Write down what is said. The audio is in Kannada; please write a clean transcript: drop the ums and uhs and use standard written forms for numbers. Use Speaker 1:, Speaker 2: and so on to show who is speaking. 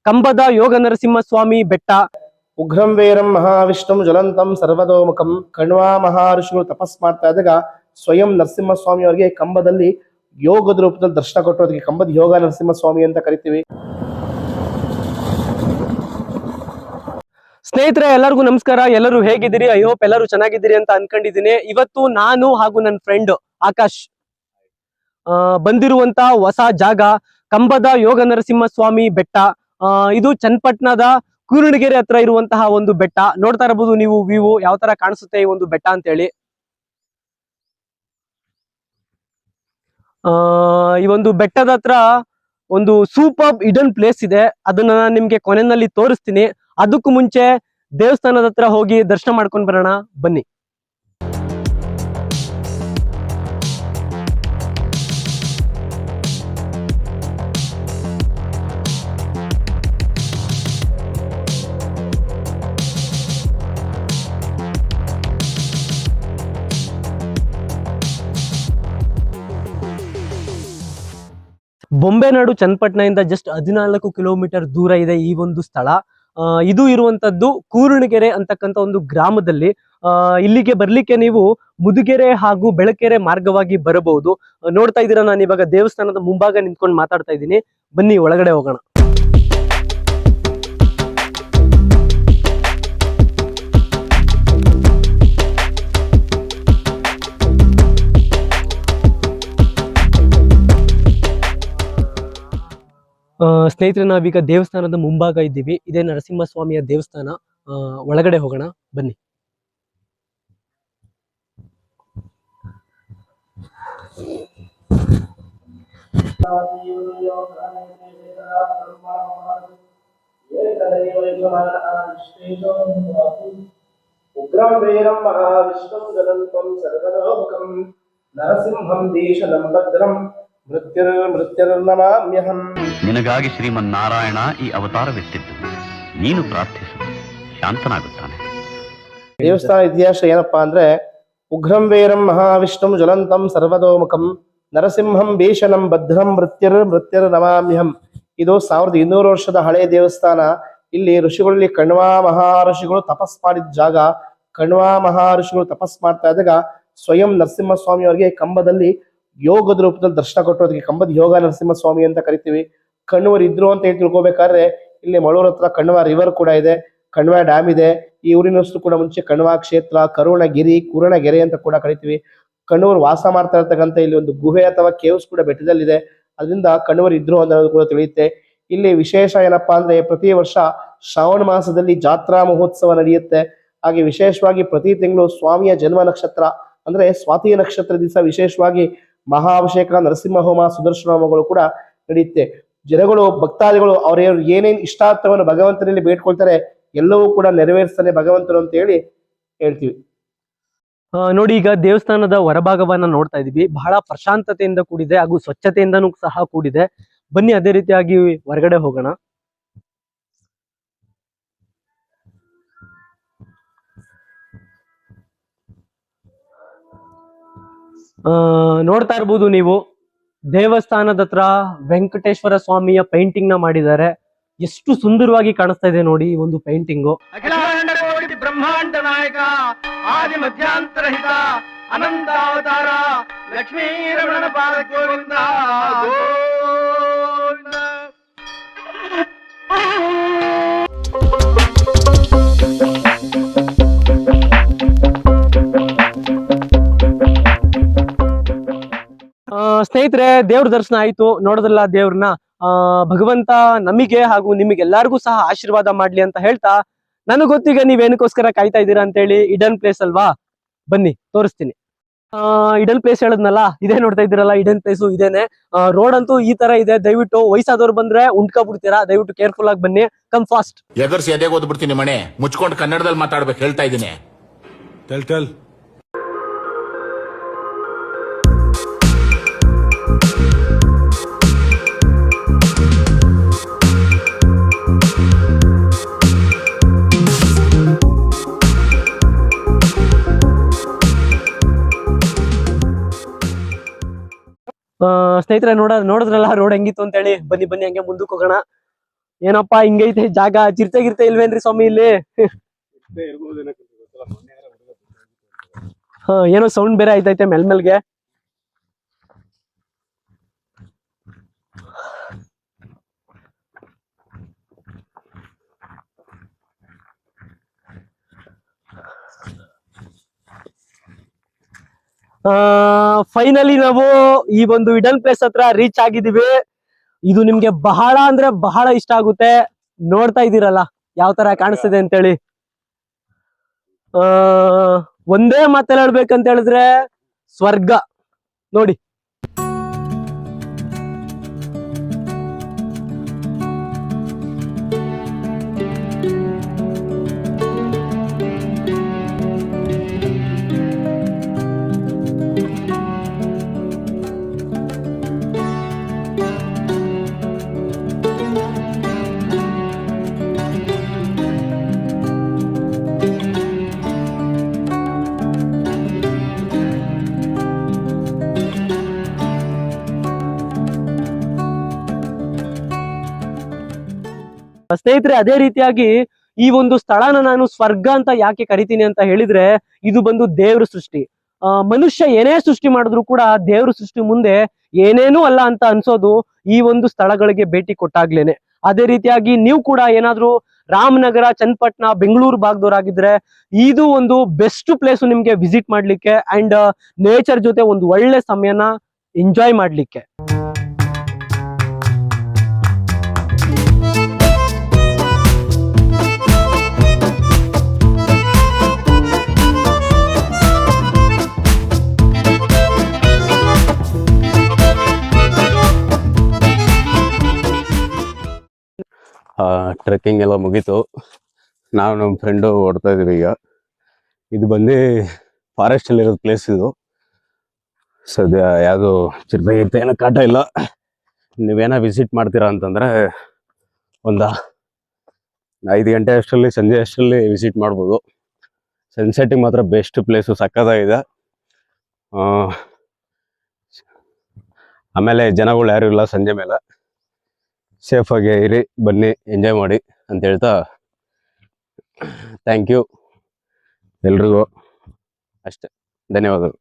Speaker 1: ಕಂಬದ ಯೋಗ ನರಸಿಂಹಸ್ವಾಮಿ ಬೆಟ್ಟ.
Speaker 2: ಉಗ್ರಂ ವೀರಂ ಮಹಾವಿಷ್ಣುಂ ಜ್ವಲಂತಂ ಸರ್ವತೋಮುಖಂ. ಕಣ್ವಾ ಮಹರ್ಷಿಗಳು ತಪಸ್ ಮಾಡ್ತಾ ಇದ್ದಾಗ ಸ್ವಯಂ ನರಸಿಂಹಸ್ವಾಮಿ ಅವರಿಗೆ ಕಂಬದಲ್ಲಿ ಯೋಗದ ರೂಪದಲ್ಲಿ ದರ್ಶನ ಕೊಟ್ಟೋದಕ್ಕೆ ಕಂಬದ ಯೋಗ ನರಸಿಂಹಸ್ವಾಮಿ ಅಂತ ಕರಿತೀವಿ.
Speaker 1: ಸ್ನೇಹಿತರೆ, ಎಲ್ಲರಿಗೂ ನಮಸ್ಕಾರ. ಎಲ್ಲರೂ ಹೇಗಿದ್ದೀರಿ? ಐ ಹೋಪ್ ಎಲ್ಲರೂ ಚೆನ್ನಾಗಿದ್ದೀರಿ ಅಂತ ಅನ್ಕೊಂಡಿದ್ದೀನಿ. ಇವತ್ತು ನಾನು ಹಾಗೂ ನನ್ನ ಫ್ರೆಂಡ್ ಆಕಾಶ್ ಬಂದಿರುವಂತ ಹೊಸ ಜಾಗ ಕಂಬದ ಯೋಗ ನರಸಿಂಹಸ್ವಾಮಿ ಬೆಟ್ಟ. ಇದು ಚನ್ನಪಟ್ಟಣದ ಕೂರ್ಣಗೆರೆ ಹತ್ರ ಇರುವಂತಹ ಒಂದು ಬೆಟ್ಟ. ನೋಡ್ತಾ ಇರಬಹುದು ನೀವು ವ್ಯೂ ಯಾವ ತರ ಕಾಣಿಸುತ್ತೆ ಈ ಒಂದು ಬೆಟ್ಟ ಅಂತ ಹೇಳಿ. ಈ ಒಂದು ಬೆಟ್ಟದ ಹತ್ರ ಒಂದು ಸೂಪರ್ ಹಿಡನ್ ಪ್ಲೇಸ್ ಇದೆ. ಅದನ್ನ ನಾನು ನಿಮ್ಗೆ ಕೊನೆಯಲ್ಲಿ ತೋರಿಸ್ತೀನಿ. ಅದಕ್ಕೂ ಮುಂಚೆ ದೇವಸ್ಥಾನದ ಹತ್ರ ಹೋಗಿ ದರ್ಶನ ಮಾಡ್ಕೊಂಡು ಬರೋಣ, ಬನ್ನಿ. ಬೊಂಬೆನಾಡು ಚನ್ನಪಟ್ಟಣದಿಂದ ಜಸ್ಟ್ 14 ಕಿಲೋಮೀಟರ್ ದೂರ ಇದೆ ಈ ಒಂದು ಸ್ಥಳ. ಇದು ಇರುವಂತದ್ದು ಕೂರ್ಣಗೆರೆ ಅಂತಕ್ಕಂಥ ಒಂದು ಗ್ರಾಮದಲ್ಲಿ. ಇಲ್ಲಿಗೆ ಬರ್ಲಿಕ್ಕೆ ನೀವು ಮುದುಗೆರೆ ಹಾಗೂ ಬೆಳಕೆರೆ ಮಾರ್ಗವಾಗಿ ಬರಬಹುದು. ನೋಡ್ತಾ ಇದ್ದೀರಾ, ನಾನು ಇವಾಗ ದೇವಸ್ಥಾನದ ಮುಂಭಾಗ ನಿಂತ್ಕೊಂಡು ಮಾತಾಡ್ತಾ ಇದ್ದೀನಿ. ಬನ್ನಿ ಒಳಗಡೆ ಹೋಗೋಣ. ಸ್ನೇಹಿತರೆ, ನಾವೀಗ ದೇವಸ್ಥಾನದ ಮುಂಭಾಗ ಇದ್ದೀವಿ. ಇದೇ ನರಸಿಂಹಸ್ವಾಮಿಯ ದೇವಸ್ಥಾನ. ಒಳಗಡೆ ಹೋಗೋಣ, ಬನ್ನಿ.
Speaker 2: ಉಗ್ರಂ ವೀರಂ ಮಹಾವಿಷ್ಣುಂ ಜ್ವಲಂತಂ ಸರ್ವತೋಮುಖಂ ನರಸಿಂಹಂ ದೇಶನಂ ಭದ್ರಂ ಮೃತ್ಯುರ್ನಮಾಮ್ಯಹಂ.
Speaker 3: ನಿನಗಾಗಿ ಶ್ರೀಮನ್ನಾರಾಯಣ ಈ ಅವತಾರವೆತ್ತಿದ್ದು. ನೀನು ಪ್ರಾರ್ಥಿಸು, ಶಾಂತನಾಗುತ್ತಾನೆ.
Speaker 2: ದೇವಸ್ಥಾನ ಇತಿಹಾಸ ಏನಪ್ಪಾ ಅಂದ್ರೆ, ಉಗ್ರಂ ವೀರಂ ಮಹಾವಿಷ್ಣುಂ ಜ್ವಲಂತಂ ಸರ್ವತೋಮುಖಂ ನರಸಿಂಹಂ ಭೀಷಣಂ ಭದ್ರಂ ಮೃತ್ಯುರ್ನಮಾಮ್ಯಹಂ. ಇದು 1200 ವರ್ಷದ ಹಳೆಯ ದೇವಸ್ಥಾನ. ಇಲ್ಲಿ ಋಷಿಗಳಲ್ಲಿ ಕಣ್ವಾ ಮಹರ್ಷಿಗಳು ತಪಸ್ ಮಾಡಿದ ಜಾಗ. ಕಣ್ವಾ ಮಹರ್ಷಿಗಳು ತಪಸ್ ಮಾಡ್ತಾ ಇದ್ದಾಗ ಸ್ವಯಂ ನರಸಿಂಹಸ್ವಾಮಿ ಅವರಿಗೆ ಕಂಬದಲ್ಲಿ ಯೋಗದ ರೂಪದಲ್ಲಿ ದರ್ಶನ ಕೊಟ್ಟೋದಕ್ಕೆ ಕಂಬದ ಯೋಗ ನರಸಿಂಹಸ್ವಾಮಿ ಅಂತ ಕರಿತೀವಿ. ಕಣ್ವರು ಇದ್ರು ಅಂತ ಹೇಳಿ ತಿಳ್ಕೊಬೇಕಾದ್ರೆ ಇಲ್ಲಿ ಮಳೂರ್ ಹತ್ರ ಕಣ್ವ ರಿವರ್ ಕೂಡ ಇದೆ, ಕಣ್ವ ಡ್ಯಾಮ್ ಇದೆ. ಈ ಊರಿನಷ್ಟು ಕೂಡ ಮುಂಚೆ ಕಣ್ವ ಕ್ಷೇತ್ರ, ಕೂರ್ಣಗೆರೆ ಅಂತ ಕೂಡ ಕರಿತೀವಿ. ಕಣ್ವರು ವಾಸ ಮಾಡ್ತಾ ಇರ್ತಕ್ಕಂಥ ಇಲ್ಲಿ ಒಂದು ಗುಹೆ ಅಥವಾ ಕೇವ್ಸ್ ಕೂಡ ಬೆಟ್ಟದಲ್ಲಿದೆ. ಅದರಿಂದ ಕಣ್ವರು ಇದ್ರು ಅನ್ನೋದು ಕೂಡ ತಿಳಿಯುತ್ತೆ. ಇಲ್ಲಿ ವಿಶೇಷ ಏನಪ್ಪಾ ಅಂದ್ರೆ, ಪ್ರತಿ ವರ್ಷ ಶ್ರಾವಣ ಮಾಸದಲ್ಲಿ ಜಾತ್ರಾ ಮಹೋತ್ಸವ ನಡೆಯುತ್ತೆ. ಹಾಗೆ ವಿಶೇಷವಾಗಿ ಪ್ರತಿ ತಿಂಗಳು ಸ್ವಾಮಿಯ ಜನ್ಮ ನಕ್ಷತ್ರ ಅಂದ್ರೆ ಸ್ವಾತಿ ನಕ್ಷತ್ರ ದಿವಸ ವಿಶೇಷವಾಗಿ ಮಹಾಭಿಷೇಕ, ನರಸಿಂಹ ಹೋಮ, ಸುದರ್ಶನ ಹೋಮಗಳು ಕೂಡ ನಡೆಯುತ್ತೆ. ಜನಗಳು, ಭಕ್ತಾದಿಗಳು ಅವ್ರ ಏನೇನ್ ಇಷ್ಟಾರ್ಥವನ್ನು ಭಗವಂತನಲ್ಲಿ ಬೇಡ್ಕೊಳ್ತಾರೆ ಎಲ್ಲವೂ ಕೂಡ ನೆರವೇರಿಸ್ತಾನೆ ಭಗವಂತನು ಅಂತ ಹೇಳಿ ಹೇಳ್ತೀವಿ.
Speaker 1: ನೋಡಿ, ಈಗ ದೇವಸ್ಥಾನದ ಹೊರಭಾಗವನ್ನ ನೋಡ್ತಾ ಇದೀವಿ. ಬಹಳ ಪ್ರಶಾಂತತೆಯಿಂದ ಕೂಡಿದೆ ಹಾಗೂ ಸ್ವಚ್ಛತೆಯಿಂದನೂ ಸಹ ಕೂಡಿದೆ. ಬನ್ನಿ ಅದೇ ರೀತಿಯಾಗಿ ಹೊರಗಡೆ ಹೋಗೋಣ. ನೋಡ್ತಾ ಇರ್ಬೋದು ನೀವು, ದೇವಸ್ಥಾನದ ಹತ್ರ ವೆಂಕಟೇಶ್ವರ ಸ್ವಾಮಿಯ ಪೇಂಟಿಂಗ್ ನ ಮಾಡಿದ್ದಾರೆ. ಎಷ್ಟು ಸುಂದರವಾಗಿ ಕಾಣಿಸ್ತಾ ಇದೆ ನೋಡಿ ಈ ಒಂದು ಪೇಂಟಿಂಗು.
Speaker 4: ಬ್ರಹ್ಮಾಂಡ ನಾಯಕ, ಆದಿ ಮಧ್ಯಾಂತರಹಿತ, ಅನಂತಾವತಾರ, ಲಕ್ಷ್ಮೀ ರಮಣನ ಪಾದ ಗೋವಿಂದ.
Speaker 1: ಸ್ನೇಹಿತರೆ, ದೇವ್ರ ದರ್ಶನ ಆಯ್ತು. ನೋಡೋದಲ್ಲ ದೇವ್ರನ್ನ. ಭಗವಂತ ನಮಗೆ ಹಾಗೂ ನಿಮಗೆಲ್ಲರಿಗೂ ಸಹ ಆಶೀರ್ವಾದ ಮಾಡ್ಲಿ ಅಂತ ಹೇಳ್ತಾ, ನನಗೆ ಗೊತ್ತೀಗ ನೀವೇನಕ್ಕೋಸ್ಕರ ಕಾಯ್ತಾ ಇದ್ದೀರಾ ಅಂತ ಹೇಳಿ. ಇಡನ್ ಪ್ಲೇಸ್ ಅಲ್ವಾ, ಬನ್ನಿ ತೋರಿಸ್ತೀನಿ. ಇಡನ್ ಪ್ಲೇಸ್ ಹೇಳದ್ನಲ್ಲ, ಇದೇ ನೋಡ್ತಾ ಇದ್ದೀರಲ್ಲ, ಇಡನ್ ಪ್ಲೇಸು ಇದೇನೆ. ರೋಡ್ ಅಂತೂ ಈ ತರ ಇದೆ. ದಯವಿಟ್ಟು ವಯಸ್ಸಾದವ್ರು ಬಂದ್ರೆ ಉಂಟ್ಕೊಬಿಡ್ತೀರಾ, ದಯವಿಟ್ಟು ಕೇರ್ಫುಲ್ ಆಗಿ ಬನ್ನಿ. Come fast.
Speaker 5: ಎದುರ್ಸಿ ಎದೆಗೆ ಓದ್ಬಿಡ್ತೀನಿ ಮನೆ ಮುಚ್ಕೊಂಡು ಕನ್ನಡದಲ್ಲಿ ಮಾತಾಡ್ಬೇಕು ಹೇಳ್ತಾ ಇದ್ದೀನಿ. ಟೆಲ್
Speaker 1: ಸ್ನೇಹಿತರೆ ನೋಡಿದ್ರಲ್ಲ ರೋಡ್ ಹೆಂಗಿತ್ತು ಅಂತ ಹೇಳಿ. ಬನ್ನಿ ಹಂಗೆ ಮುಂದಕ್ಕೆ ಹೋಗೋಣ. ಏನಪ್ಪಾ ಹಿಂಗೈತೆ ಜಾಗ, ಚಿರತೆ ಗಿರ್ತೆ ಇಲ್ವೇನ್ರಿ ಸ್ವಾಮಿ ಇಲ್ಲಿ? ಏನೋ ಸೌಂಡ್ ಬೇರೆ ಆಯ್ತೈತೆ ಮೆಲ್ಮೆಲ್ಗೆ. ಫೈನಲಿ ನಾವು ಈ ಒಂದು ಹಿಡನ್ ಪ್ಲೇಸ್ ಹತ್ರ ರೀಚ್ ಆಗಿದೀವಿ. ಇದು ನಿಮ್ಗೆ ಬಹಳ ಅಂದ್ರೆ ಬಹಳ ಇಷ್ಟ ಆಗುತ್ತೆ. ನೋಡ್ತಾ ಇದ್ದೀರಲ್ಲ ಯಾವ ತರ ಕಾಣಿಸ್ತಿದೆ ಅಂತೇಳಿ. ಒಂದೇ ಮಾತಲ್ಲಿ ಹೇಳ್ಬೇಕಂತ ಹೇಳಿದ್ರೆ ಸ್ವರ್ಗ ನೋಡಿ. ಸ್ನೇಹಿತರೆ, ಅದೇ ರೀತಿಯಾಗಿ ಈ ಒಂದು ಸ್ಥಳನ ನಾನು ಸ್ವರ್ಗ ಅಂತ ಯಾಕೆ ಕರಿತೀನಿ ಅಂತ ಹೇಳಿದ್ರೆ, ಇದು ಬಂದು ದೇವ್ರ ಸೃಷ್ಟಿ. ಮನುಷ್ಯ ಏನೇ ಸೃಷ್ಟಿ ಮಾಡಿದ್ರು ಕೂಡ ದೇವ್ರ ಸೃಷ್ಟಿ ಮುಂದೆ ಏನೇನೂ ಅಲ್ಲ ಅಂತ ಅನ್ಸೋದು ಈ ಒಂದು ಸ್ಥಳಗಳಿಗೆ ಭೇಟಿ ಕೊಟ್ಟಾಗ್ಲೇನೆ. ಅದೇ ರೀತಿಯಾಗಿ ನೀವು ಕೂಡ ಏನಾದ್ರೂ ರಾಮನಗರ, ಚನ್ನಪಟ್ಟಣ, ಬೆಂಗಳೂರು ಭಾಗದವರಾಗಿದ್ರೆ ಇದು ಒಂದು ಬೆಸ್ಟ್ ಪ್ಲೇಸ್ ನಿಮ್ಗೆ ವಿಸಿಟ್ ಮಾಡ್ಲಿಕ್ಕೆ ಅಂಡ್ ನೇಚರ್ ಜೊತೆ ಒಂದು ಒಳ್ಳೆ ಸಮಯನ ಎಂಜಾಯ್ ಮಾಡ್ಲಿಕ್ಕೆ.
Speaker 6: ಟ್ರೆಕ್ಕಿಂಗ್ ಎಲ್ಲ ಮುಗೀತು. ನಾವು ನಮ್ಮ ಫ್ರೆಂಡು ಓಡ್ತಾ ಇದೀವಿ ಈಗ. ಇದು ಬಂದು ಫಾರೆಸ್ಟ್ ಅಲ್ಲಿ ಇರೋದು ಪ್ಲೇಸ್. ಇದು ಸದ್ಯ ಯಾವುದು ಚಿರತೆ ಗಿರ್ತೆ ಏನೋ ಕಾಟ ಇಲ್ಲ. ನೀವೇನೋ ವಿಸಿಟ್ ಮಾಡ್ತೀರಾ ಅಂತಂದ್ರೆ ಒಂದು 5 ಗಂಟೆ ಅಷ್ಟರಲ್ಲಿ, ಸಂಜೆ ಅಷ್ಟರಲ್ಲಿ ವಿಸಿಟ್ ಮಾಡ್ಬೋದು. ಸನ್ಸೆಟ್ಟಿಗೆ ಮಾತ್ರ ಬೆಸ್ಟ್ ಪ್ಲೇಸು, ಸಕ್ಕತ್ತಾಗಿದೆ. ಆಮೇಲೆ ಜನಗಳು ಯಾರು ಇಲ್ಲ ಸಂಜೆ ಮೇಲೆ. ಸೇಫ್ ಆಗಿ ಇರಿ, ಬನ್ನಿ, ಎಂಜಾಯ್ ಮಾಡಿ ಅಂತ ಹೇಳ್ತಾ ಥ್ಯಾಂಕ್ ಯು ಎಲ್ರಿಗೂ. ಅಷ್ಟೇ, ಧನ್ಯವಾದಗಳು.